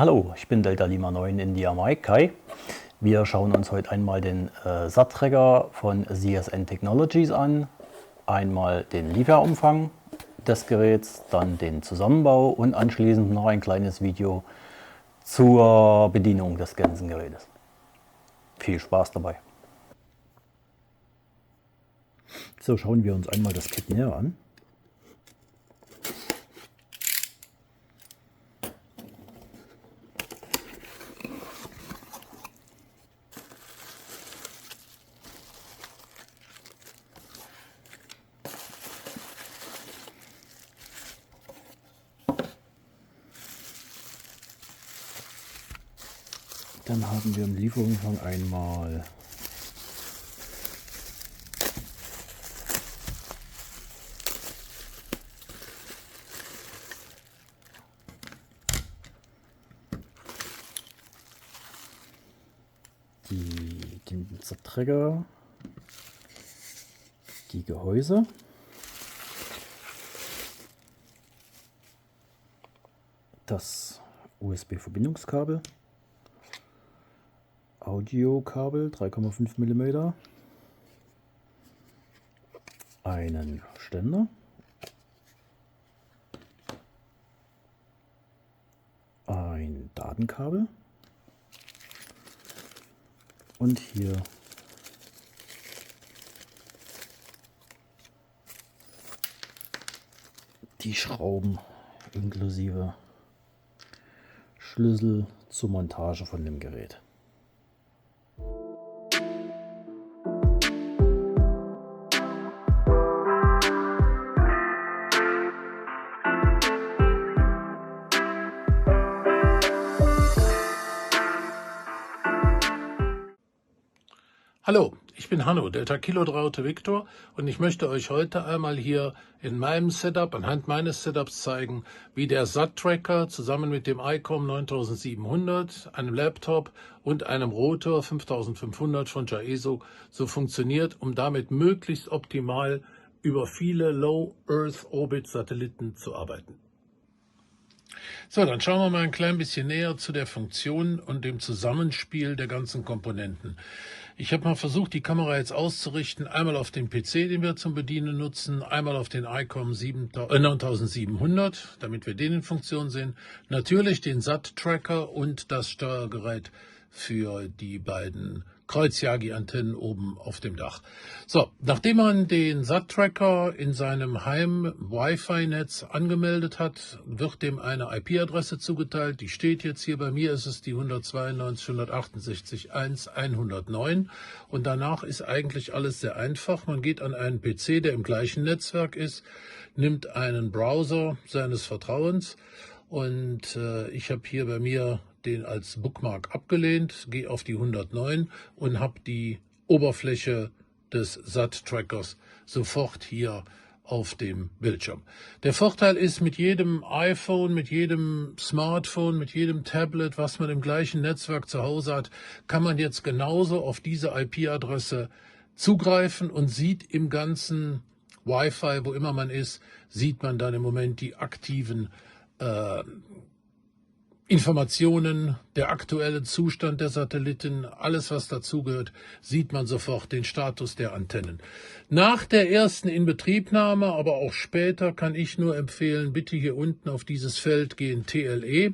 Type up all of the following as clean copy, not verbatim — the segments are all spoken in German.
Hallo, ich bin Delta Lima 9 India Mike Kai. Wir schauen uns heute einmal den SAT-Tracker von CSN Technologies an, einmal den Lieferumfang des Geräts, dann den Zusammenbau und anschließend noch ein kleines Video zur Bedienung des ganzen Gerätes. Viel Spaß dabei! So, schauen wir uns einmal das Kit näher an. Dann haben wir im Lieferumfang einmal den SAT-Tracker, die Gehäuse, das USB-Verbindungskabel, Audiokabel 3,5 mm, einen Ständer, ein Datenkabel und hier die Schrauben inklusive Schlüssel zur Montage von dem Gerät. Hallo, ich bin Hanno, Delta Kilo 3 Auto Victor, und ich möchte euch heute einmal hier in meinem Setup, anhand meines Setups zeigen, wie der SAT-Tracker zusammen mit dem ICOM 9700, einem Laptop und einem Rotor 5500 von Jaeso so funktioniert, um damit möglichst optimal über viele Low Earth Orbit Satelliten zu arbeiten. So, dann schauen wir mal ein klein bisschen näher zu der Funktion und dem Zusammenspiel der ganzen Komponenten. Ich habe mal versucht, die Kamera jetzt auszurichten, einmal auf den PC, den wir zum Bedienen nutzen, einmal auf den ICOM 9700, damit wir den in Funktion sehen, natürlich den SAT-Tracker und das Steuergerät für die beiden Kreuzjagi-Antennen oben auf dem Dach. So, nachdem man den SAT-Tracker in seinem Heim-Wi-Fi-Netz angemeldet hat, wird dem eine IP-Adresse zugeteilt. Die steht jetzt hier bei mir, ist es die 192.168.1.109, und danach ist eigentlich alles sehr einfach. Man geht an einen PC, der im gleichen Netzwerk ist, nimmt einen Browser seines Vertrauens, und ich habe hier bei mir den als Bookmark abgelehnt, gehe auf die 109 und habe die Oberfläche des SAT-Trackers sofort hier auf dem Bildschirm. Der Vorteil ist, mit jedem iPhone, mit jedem Smartphone, mit jedem Tablet, was man im gleichen Netzwerk zu Hause hat, kann man jetzt genauso auf diese IP-Adresse zugreifen und sieht im ganzen Wi-Fi, wo immer man ist, sieht man dann im Moment die aktiven Informationen, der aktuelle Zustand der Satelliten, alles was dazugehört, sieht man sofort, den Status der Antennen. Nach der ersten Inbetriebnahme, aber auch später, kann ich nur empfehlen, bitte hier unten auf dieses Feld gehen, TLE,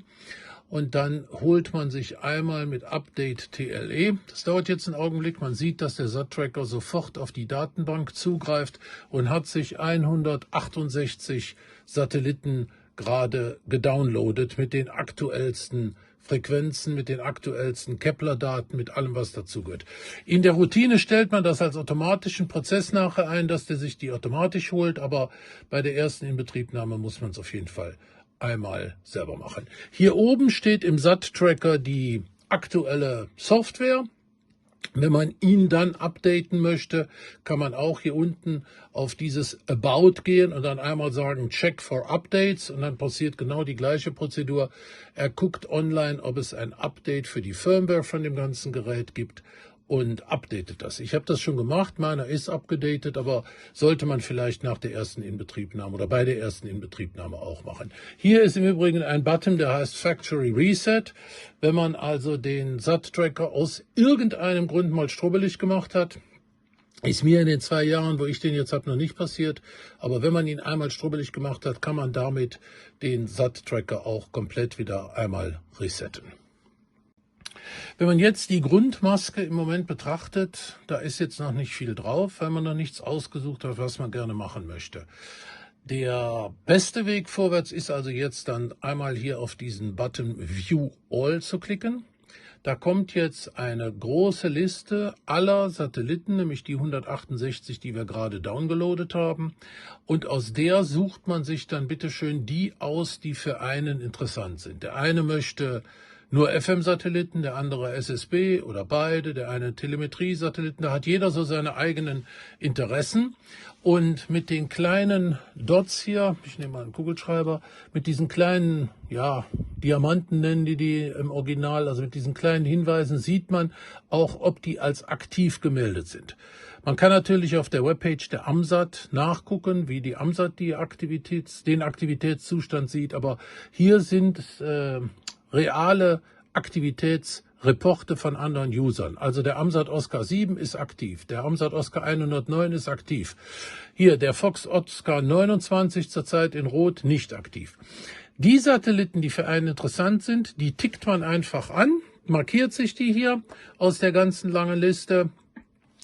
und dann holt man sich einmal mit Update TLE. Das dauert jetzt einen Augenblick. Man sieht, dass der SAT-Tracker sofort auf die Datenbank zugreift und hat sich 168 Satelliten gerade gedownloadet mit den aktuellsten Frequenzen, mit den aktuellsten Kepler-Daten, mit allem, was dazugehört. In der Routine stellt man das als automatischen Prozess nachher ein, dass der sich die automatisch holt, aber bei der ersten Inbetriebnahme muss man es auf jeden Fall einmal selber machen. Hier oben steht im SAT-Tracker die aktuelle Software. Wenn man ihn dann updaten möchte, kann man auch hier unten auf dieses About gehen und dann einmal sagen Check for Updates, und dann passiert genau die gleiche Prozedur. Er guckt online, ob es ein Update für die Firmware von dem ganzen Gerät gibt, und updatet das. Ich habe das schon gemacht, meiner ist abgedatet, aber sollte man vielleicht nach der ersten Inbetriebnahme oder bei der ersten Inbetriebnahme auch machen. Hier ist im Übrigen ein Button, der heißt Factory Reset. Wenn man also den SAT-Tracker aus irgendeinem Grund mal strubbelig gemacht hat, ist mir in den 2 Jahren, wo ich den jetzt habe, noch nicht passiert. Aber wenn man ihn einmal strubbelig gemacht hat, kann man damit den SAT-Tracker auch komplett wieder einmal resetten. Wenn man jetzt die Grundmaske im Moment betrachtet, da ist jetzt noch nicht viel drauf, weil man noch nichts ausgesucht hat, was man gerne machen möchte. Der beste Weg vorwärts ist also jetzt dann einmal hier auf diesen Button View All zu klicken. Da kommt jetzt eine große Liste aller Satelliten, nämlich die 168, die wir gerade downgeloadet haben. Und aus der sucht man sich dann bitteschön die aus, die für einen interessant sind. Der eine möchte nur FM-Satelliten, der andere SSB oder beide, der eine Telemetrie-Satelliten. Da hat jeder so seine eigenen Interessen. Und mit den kleinen Dots hier, ich nehme mal einen Kugelschreiber, mit diesen kleinen, Diamanten nennen die im Original, also mit diesen kleinen Hinweisen sieht man auch, ob die als aktiv gemeldet sind. Man kann natürlich auf der Webpage der AMSAT nachgucken, wie die AMSAT den Aktivitätszustand sieht, aber hier sind reale Aktivitätsreporte von anderen Usern. Also der AMSAT Oscar 7 ist aktiv, der AMSAT Oscar 109 ist aktiv. Hier der Fox Oscar 29 zurzeit in Rot nicht aktiv. Die Satelliten, die für einen interessant sind, die tickt man einfach an, markiert sich die hier aus der ganzen langen Liste.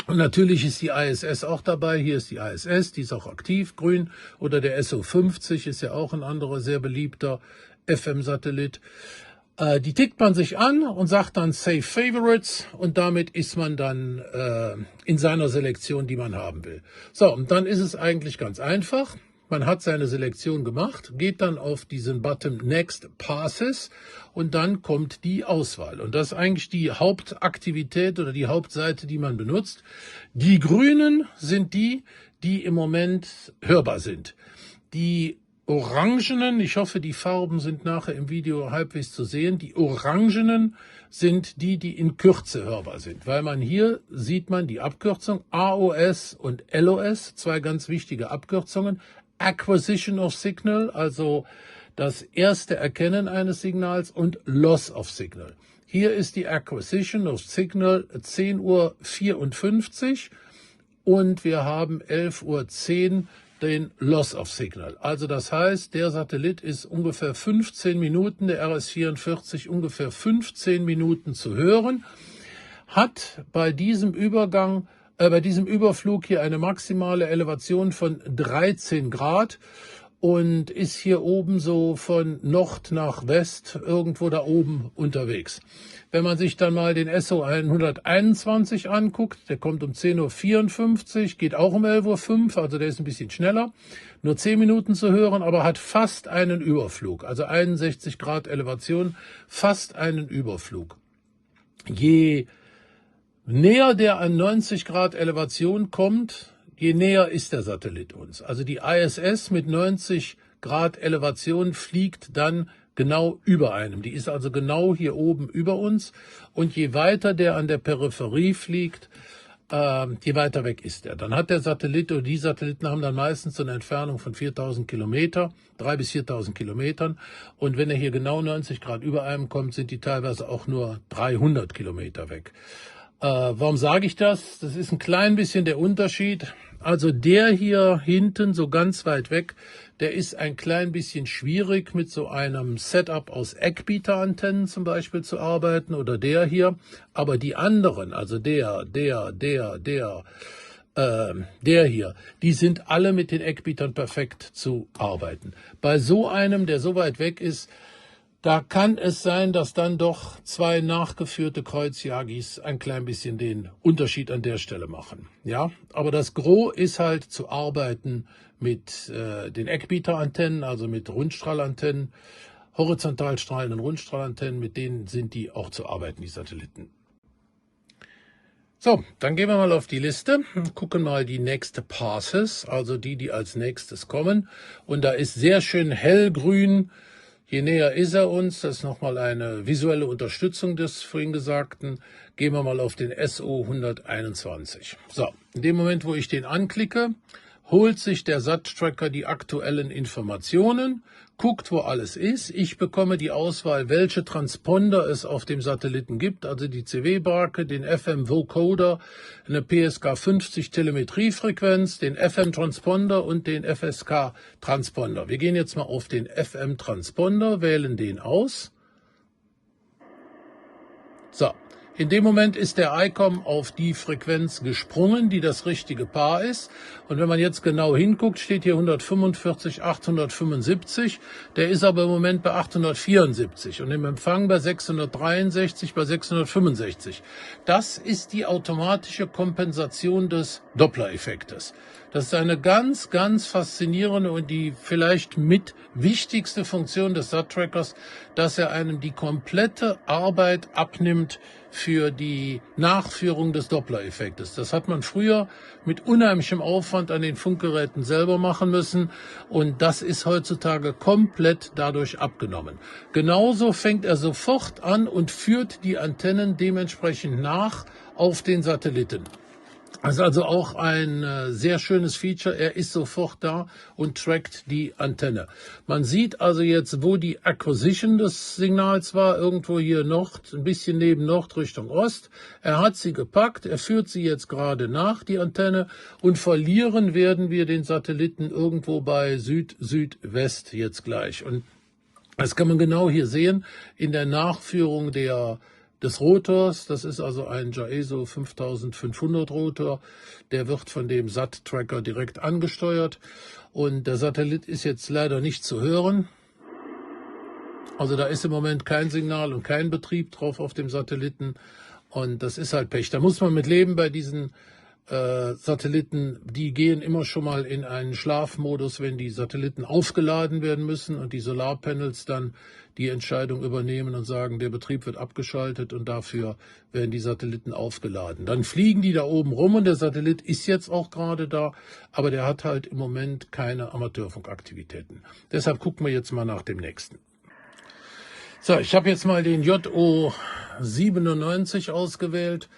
Und natürlich ist die ISS auch dabei. Hier ist die ISS, die ist auch aktiv, grün. Oder der SO50 ist ja auch ein anderer sehr beliebter FM-Satellit. Die tickt man sich an und sagt dann Save Favorites und damit ist man dann in seiner Selektion, die man haben will. So, und dann ist es eigentlich ganz einfach. Man hat seine Selektion gemacht, geht dann auf diesen Button Next Passes und dann kommt die Auswahl. Und das ist eigentlich die Hauptaktivität oder die Hauptseite, die man benutzt. Die grünen sind die, die im Moment hörbar sind. Die orangenen, ich hoffe, die Farben sind nachher im Video halbwegs zu sehen, die orangenen sind die, die in Kürze hörbar sind, weil man hier sieht man die Abkürzung AOS und LOS, 2 ganz wichtige Abkürzungen. Acquisition of Signal, also das erste Erkennen eines Signals, und Loss of Signal. Hier ist die Acquisition of Signal 10:54 Uhr und wir haben 11:10 Uhr den Loss of Signal. Also das heißt, der Satellit ist ungefähr 15 Minuten, der RS-44 ungefähr 15 Minuten zu hören, hat bei diesem Überflug hier eine maximale Elevation von 13 Grad und ist hier oben so von Nord nach West irgendwo da oben unterwegs. Wenn man sich dann mal den SO 121 anguckt, der kommt um 10:54 Uhr, geht auch um 11:05 Uhr, also der ist ein bisschen schneller, nur 10 Minuten zu hören, aber hat fast einen Überflug, also 61 Grad Elevation, fast einen Überflug. Je näher der an 90 Grad Elevation kommt, je näher ist der Satellit uns. Also die ISS mit 90 Grad Elevation fliegt dann genau über einem. Die ist also genau hier oben über uns. Und je weiter der an der Peripherie fliegt, je weiter weg ist er. Dann hat der Satellit, oder die Satelliten haben dann meistens so eine Entfernung von 4.000 Kilometer, 3.000 bis 4.000 Kilometern. Und wenn er hier genau 90 Grad über einem kommt, sind die teilweise auch nur 300 Kilometer weg. Warum sage ich das? Das ist ein klein bisschen der Unterschied. Also der hier hinten, so ganz weit weg, der ist ein klein bisschen schwierig mit so einem Setup aus Eckbieterantennen zum Beispiel zu arbeiten oder der hier. Aber die anderen, also der hier, die sind alle mit den Eckbietern perfekt zu arbeiten. Bei so einem, der so weit weg ist, da kann es sein, dass dann doch 2 nachgeführte Kreuzjagis ein klein bisschen den Unterschied an der Stelle machen. Ja, aber das Gros ist halt zu arbeiten mit den Eckbieterantennen, also mit Rundstrahlantennen, horizontal strahlenden Rundstrahlantennen, mit denen sind die auch zu arbeiten, die Satelliten. So, dann gehen wir mal auf die Liste, gucken mal die Next Passes, also die als nächstes kommen. Und da ist sehr schön hellgrün, Je näher ist er uns, das ist nochmal eine visuelle Unterstützung des vorhin Gesagten, gehen wir mal auf den SO 121. So, in dem Moment, wo ich den anklicke, holt sich der SAT-Tracker die aktuellen Informationen, guckt, wo alles ist. Ich bekomme die Auswahl, welche Transponder es auf dem Satelliten gibt, also die CW-Barke, den FM-Vocoder, eine PSK 50 Telemetriefrequenz, den FM-Transponder und den FSK-Transponder. Wir gehen jetzt mal auf den FM-Transponder, wählen den aus. So. In dem Moment ist der ICOM auf die Frequenz gesprungen, die das richtige Paar ist. Und wenn man jetzt genau hinguckt, steht hier 145, 875. Der ist aber im Moment bei 874 und im Empfang bei 663, bei 665. Das ist die automatische Kompensation des Doppler-Effektes. Das ist eine ganz, ganz faszinierende und die vielleicht mit wichtigste Funktion des SAT-Trackers, dass er einem die komplette Arbeit abnimmt für die Nachführung des Doppler-Effektes. Das hat man früher mit unheimlichem Aufwand an den Funkgeräten selber machen müssen und das ist heutzutage komplett dadurch abgenommen. Genauso fängt er sofort an und führt die Antennen dementsprechend nach auf den Satelliten. Das ist also auch ein sehr schönes Feature. Er ist sofort da und trackt die Antenne. Man sieht also jetzt, wo die Acquisition des Signals war, irgendwo hier Nord, ein bisschen neben Nord Richtung Ost. Er hat sie gepackt, er führt sie jetzt gerade nach, die Antenne, und verlieren werden wir den Satelliten irgendwo bei Süd-Südwest jetzt gleich. Und das kann man genau hier sehen in der Nachführung des Rotors. Das ist also ein Jaeso 5500 Rotor. Der wird von dem SAT-Tracker direkt angesteuert. Und der Satellit ist jetzt leider nicht zu hören. Also da ist im Moment kein Signal und kein Betrieb drauf auf dem Satelliten. Und das ist halt Pech. Da muss man mit leben bei diesen Satelliten. Die gehen immer schon mal in einen Schlafmodus, wenn die Satelliten aufgeladen werden müssen und die Solarpanels dann die Entscheidung übernehmen und sagen, der Betrieb wird abgeschaltet und dafür werden die Satelliten aufgeladen. Dann fliegen die da oben rum und der Satellit ist jetzt auch gerade da, aber der hat halt im Moment keine Amateurfunkaktivitäten. Deshalb gucken wir jetzt mal nach dem nächsten. So, ich habe jetzt mal den JO 97 ausgewählt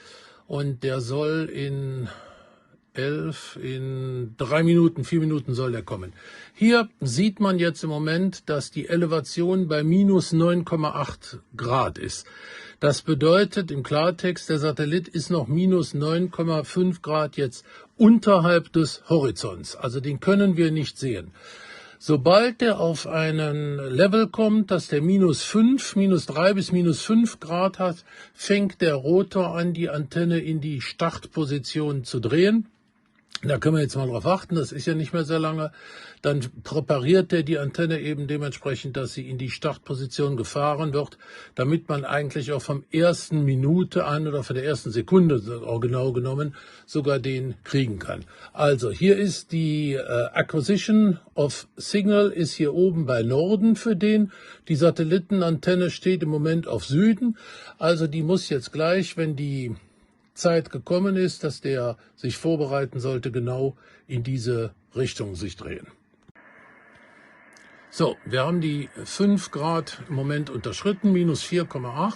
und der soll in 3 Minuten, 4 Minuten soll der kommen. Hier sieht man jetzt im Moment, dass die Elevation bei minus 9,8 Grad ist. Das bedeutet im Klartext, der Satellit ist noch minus 9,5 Grad jetzt unterhalb des Horizonts. Also den können wir nicht sehen. Sobald der auf einen Level kommt, dass der minus 3 bis minus 5 Grad hat, fängt der Rotor an, die Antenne in die Startposition zu drehen. Da können wir jetzt mal drauf achten, das ist ja nicht mehr sehr lange. Dann präpariert der die Antenne eben dementsprechend, dass sie in die Startposition gefahren wird, damit man eigentlich auch vom ersten Minute an oder von der ersten Sekunde, auch genau genommen, sogar den kriegen kann. Also hier ist die Acquisition of Signal ist hier oben bei Norden für den. Die Satellitenantenne steht im Moment auf Süden. Also die muss jetzt gleich, wenn die Zeit gekommen ist, dass der sich vorbereiten sollte, genau in diese Richtung sich drehen. So, wir haben die 5 Grad im Moment unterschritten, minus 4,8.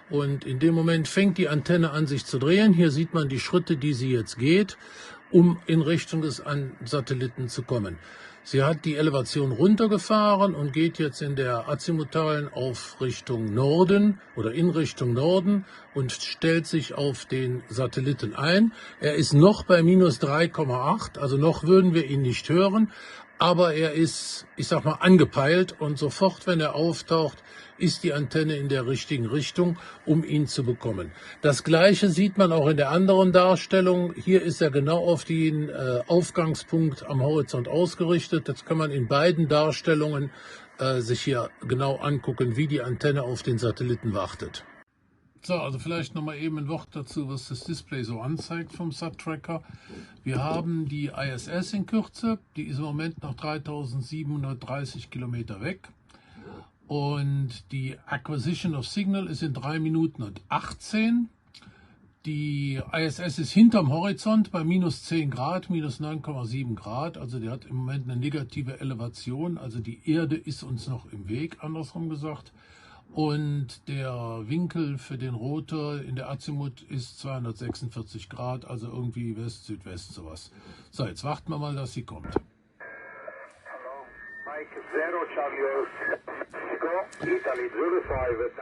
Und in dem Moment fängt die Antenne an, sich zu drehen. Hier sieht man die Schritte, die sie jetzt geht, um in Richtung des Satelliten zu kommen. Sie hat die Elevation runtergefahren und geht jetzt in der Azimutalen auf Richtung Norden oder in Richtung Norden und stellt sich auf den Satelliten ein. Er ist noch bei minus 3,8, also noch würden wir ihn nicht hören, aber er ist, ich sag mal, angepeilt und sofort, wenn er auftaucht, ist die Antenne in der richtigen Richtung, um ihn zu bekommen. Das Gleiche sieht man auch in der anderen Darstellung. Hier ist er genau auf den Aufgangspunkt am Horizont ausgerichtet. Das kann man in beiden Darstellungen sich hier genau angucken, wie die Antenne auf den Satelliten wartet. So, also vielleicht nochmal eben ein Wort dazu, was das Display so anzeigt vom SAT-Tracker. Wir haben die ISS in Kürze, die ist im Moment noch 3730 Kilometer weg. Und die Acquisition of Signal ist in 3 Minuten und 18. Die ISS ist hinterm Horizont bei minus 10 Grad, minus 9,7 Grad. Also die hat im Moment eine negative Elevation. Also die Erde ist uns noch im Weg, andersrum gesagt. Und der Winkel für den Rotor in der Azimut ist 246 Grad, also irgendwie West-Südwest sowas. So, jetzt warten wir mal, dass sie kommt.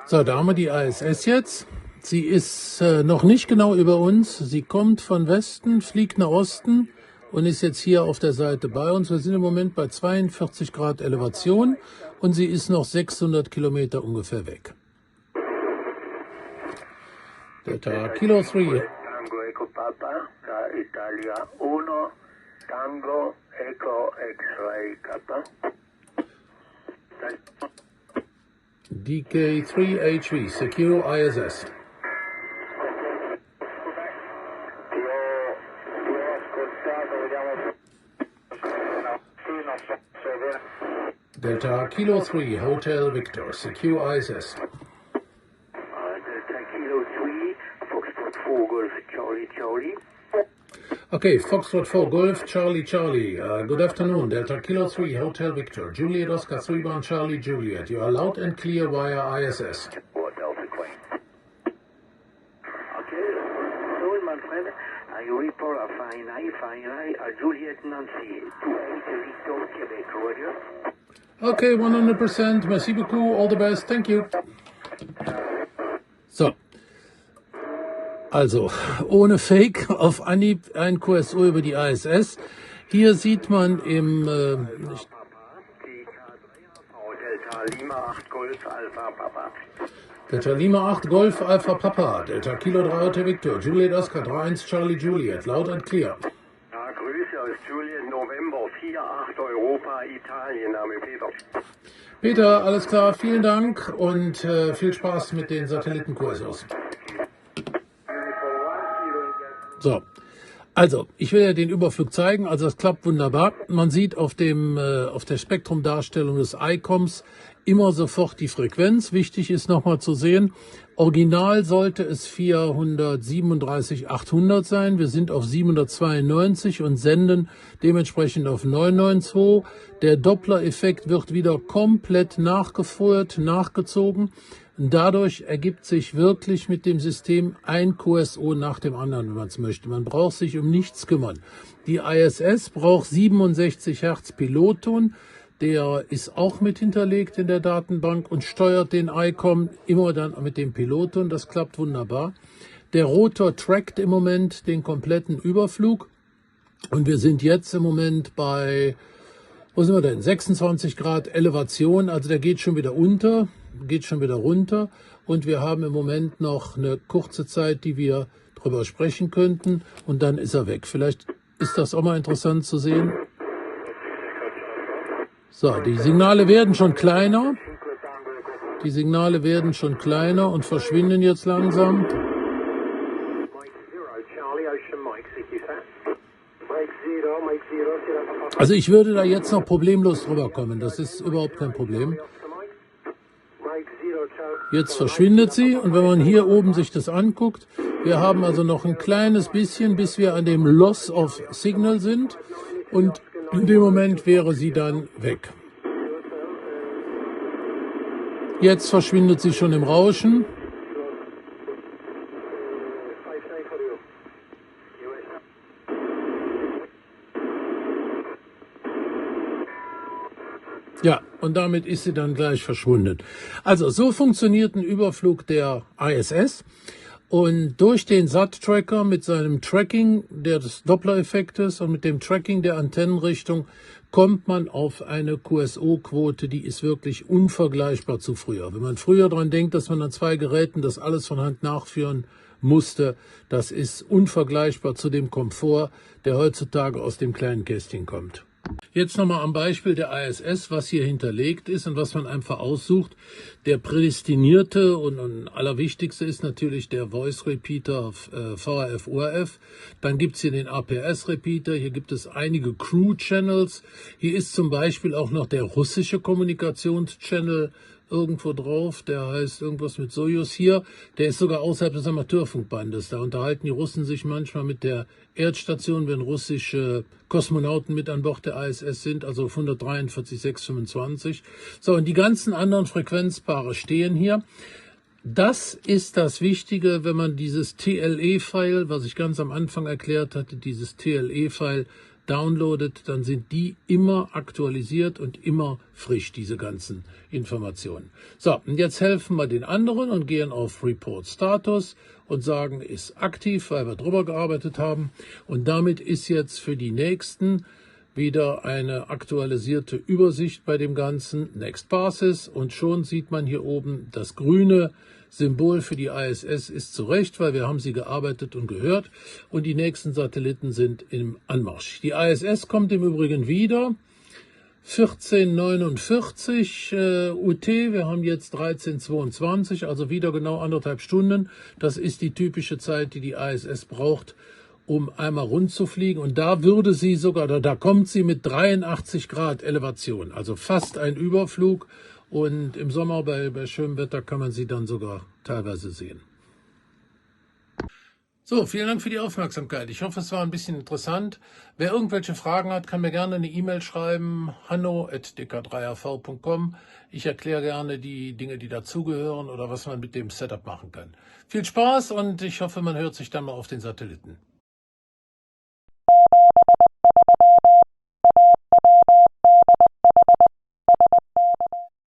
So, da haben wir die ISS jetzt. Sie ist noch nicht genau über uns. Sie kommt von Westen, fliegt nach Osten und ist jetzt hier auf der Seite bei uns. Wir sind im Moment bei 42 Grad Elevation und sie ist noch 600 Kilometer ungefähr weg. Delta Kilo 3. Tango Eco Papa, da Italia 1, Tango Eco X-Ray Kappa. DK3HV, Secure ISS. Delta Kilo 3, Hotel Victor, Secure ISS. Delta Kilo 3, Foxtrot 4 Golf Charlie Charlie. Okay, Foxtrot 4 Golf, Charlie Charlie. Good afternoon, Delta Kilo 3, Hotel Victor, Juliet Oscar 3 Bar Charlie Juliet. You are loud and clear via ISS. Or Delta Queen. Okay, so my friend, I report a fine eye, Juliet Nancy, 28 Victor, Quebec, Roger. Okay, 100%. Merci beaucoup. All the best. Thank you. So. Also, ohne Fake, auf Anhieb ein QSO über die ISS. Hier sieht man im Delta Lima 8 Golf Alpha Papa. Delta Lima 8 Golf Alpha Papa, Delta Kilo 3 Hotel Victor, Juliet Oscar 31 Charlie Juliet, loud and clear. Ja, Grüße aus Juliet November 48 Europa, Italien, Name Peter. Peter, alles klar, vielen Dank und viel Spaß mit den Satelliten-QSOs. So, also, ich will ja den Überflug zeigen, also das klappt wunderbar. Man sieht auf der Spektrumdarstellung des ICOMs immer sofort die Frequenz. Wichtig ist nochmal zu sehen, original sollte es 437.800 sein. Wir sind auf 792 und senden dementsprechend auf 992. Der Doppler-Effekt wird wieder komplett nachgezogen. Dadurch ergibt sich wirklich mit dem System ein QSO nach dem anderen, wenn man es möchte. Man braucht sich um nichts kümmern. Die ISS braucht 67 Hertz Pilotton. Der ist auch mit hinterlegt in der Datenbank und steuert den ICOM immer dann mit dem Pilotton. Das klappt wunderbar. Der Rotor trackt im Moment den kompletten Überflug. Und wir sind jetzt im Moment bei, wo sind wir denn? 26 Grad Elevation. Also der geht schon wieder runter. Und wir haben im Moment noch eine kurze Zeit, die wir drüber sprechen könnten. Und dann ist er weg. Vielleicht ist das auch mal interessant zu sehen. So, die Signale werden schon kleiner. Und verschwinden jetzt langsam. Also ich würde da jetzt noch problemlos drüber kommen. Das ist überhaupt kein Problem. Jetzt verschwindet sie und wenn man hier oben sich das anguckt, wir haben also noch ein kleines bisschen, bis wir an dem Loss of Signal sind und in dem Moment wäre sie dann weg. Jetzt verschwindet sie schon im Rauschen. Ja, und damit ist sie dann gleich verschwunden. Also so funktioniert ein Überflug der ISS. Und durch den SAT-Tracker mit seinem Tracking des Doppler-Effektes und mit dem Tracking der Antennenrichtung kommt man auf eine QSO-Quote, die ist wirklich unvergleichbar zu früher. Wenn man früher daran denkt, dass man an zwei Geräten das alles von Hand nachführen musste, das ist unvergleichbar zu dem Komfort, der heutzutage aus dem kleinen Kästchen kommt. Jetzt nochmal am Beispiel der ISS, was hier hinterlegt ist und was man einfach aussucht. Der prädestinierte und allerwichtigste ist natürlich der Voice Repeater VHF-UHF. Dann gibt es hier den APS Repeater, hier gibt es einige Crew Channels. Hier ist zum Beispiel auch noch der russische Kommunikationschannel irgendwo drauf, der heißt irgendwas mit Sojus hier, der ist sogar außerhalb des Amateurfunkbandes. Da unterhalten die Russen sich manchmal mit der Erdstation, wenn russische Kosmonauten mit an Bord der ISS sind, also auf 143,625. So, und die ganzen anderen Frequenzpaare stehen hier. Das ist das Wichtige, wenn man dieses TLE-File, was ich ganz am Anfang erklärt hatte, dieses TLE-File downloadet, dann sind die immer aktualisiert und immer frisch, diese ganzen Informationen. So, und jetzt helfen wir den anderen und gehen auf Report Status und sagen, ist aktiv, weil wir drüber gearbeitet haben. Und damit ist jetzt für die nächsten wieder eine aktualisierte Übersicht bei dem Ganzen, Next Passes, und schon sieht man hier oben das grüne Symbol für die ISS ist zurecht, weil wir haben sie gearbeitet und gehört und die nächsten Satelliten sind im Anmarsch. Die ISS kommt im Übrigen wieder, 14:49 UT, wir haben jetzt 13:22, also wieder genau 1,5 Stunden. Das ist die typische Zeit, die die ISS braucht, um einmal rund zu fliegen. Und da würde sie sogar, da kommt sie mit 83 Grad Elevation, also fast ein Überflug. Und im Sommer bei schönem Wetter kann man sie dann sogar teilweise sehen. So, vielen Dank für die Aufmerksamkeit. Ich hoffe, es war ein bisschen interessant. Wer irgendwelche Fragen hat, kann mir gerne eine E-Mail schreiben, hanno@dk3av.com. Ich erkläre gerne die Dinge, die dazugehören oder was man mit dem Setup machen kann. Viel Spaß und ich hoffe, man hört sich dann mal auf den Satelliten.